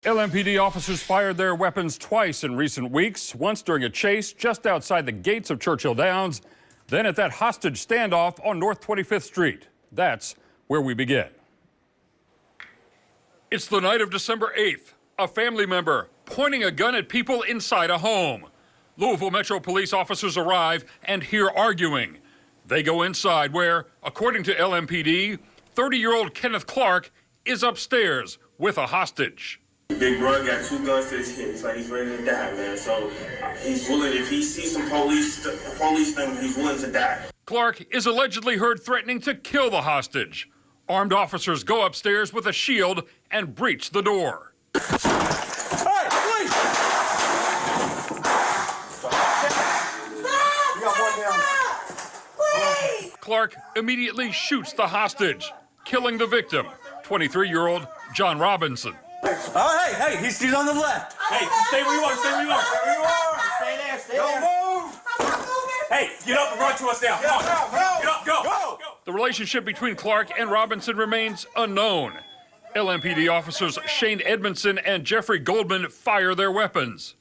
LMPD officers fired their weapons twice in recent weeks, once during a chase just outside the gates of Churchill Downs, then at that hostage standoff on North 25th Street. That's where we begin. It's the night of December 8th. A family member pointing a gun at people inside a home. Louisville Metro Police officers arrive and hear arguing. They go inside where, according to LMPD, 30-year-old Kenneth Clark is upstairs with a hostage. Big bro got two guns to his head. It's like he's ready to die, man. So he's willing, if he sees some police thing, he's willing to die. Clark is allegedly heard threatening to kill the hostage. Armed officers go upstairs with a shield and breach the door. Hey, please! You got one down. Please! Clark immediately shoots the hostage, killing the victim, 23-year-old John Robinson. Oh, hey, he's on the left. Hey, stay where you are, stay where you are. Stay where you are. Stay there, stay Don't there. move. Hey, get up and run to us now. Come on. Get up, go. The relationship between Clark and Robinson remains unknown. LMPD officers Shane Edmondson and Jeffrey Goldman fire their weapons.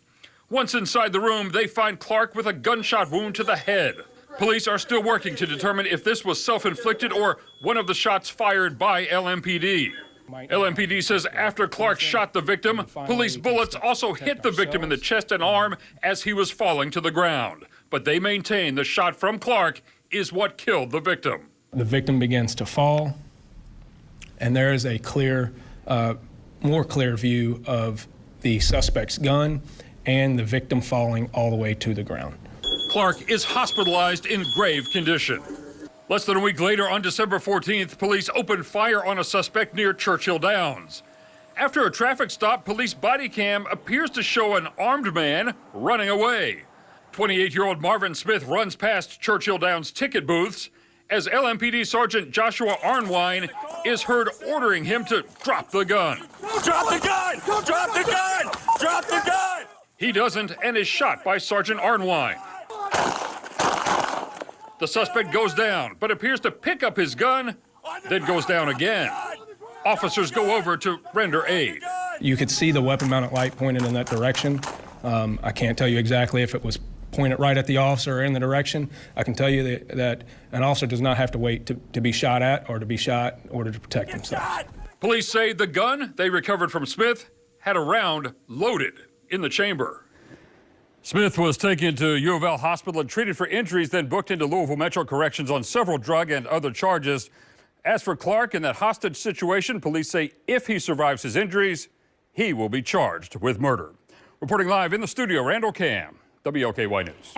Once inside the room, they find Clark with a gunshot wound to the head. Police are still working to determine if this was self-inflicted or one of the shots fired by LMPD. LMPD says after Clark shot the victim, police bullets also hit the victim in the chest and arm as he was falling to the ground. But they maintain the shot from Clark is what killed the victim. The victim begins to fall, and there is a clear, more clear view of the suspect's gun and the victim falling all the way to the ground. Clark is hospitalized in grave condition. Less than a week later, on December 14th, police opened fire on a suspect near Churchill Downs. After a traffic stop, police body cam appears to show an armed man running away. 28-year-old Marvin Smith runs past Churchill Downs ticket booths as LMPD Sergeant Joshua Arnwine is heard ordering him to drop the gun. Drop the gun! Drop the gun! Drop the gun! He doesn't and is shot by Sergeant Arnwine. The suspect goes down, but appears to pick up his gun, then goes down again. Officers go over to render aid. You could see the weapon-mounted light pointed in that direction. I can't tell you exactly if it was pointed right at the officer or in the direction. I can tell you that an officer does not have to wait to be shot at or to be shot in order to protect themselves. Police say the gun they recovered from Smith had a round loaded in the chamber. Smith was taken to U of L Hospital and treated for injuries, then booked into Louisville Metro Corrections on several drug and other charges. As for Clark in that hostage situation, police say if he survives his injuries, he will be charged with murder. Reporting live in the studio, Randall Cam, WLKY News.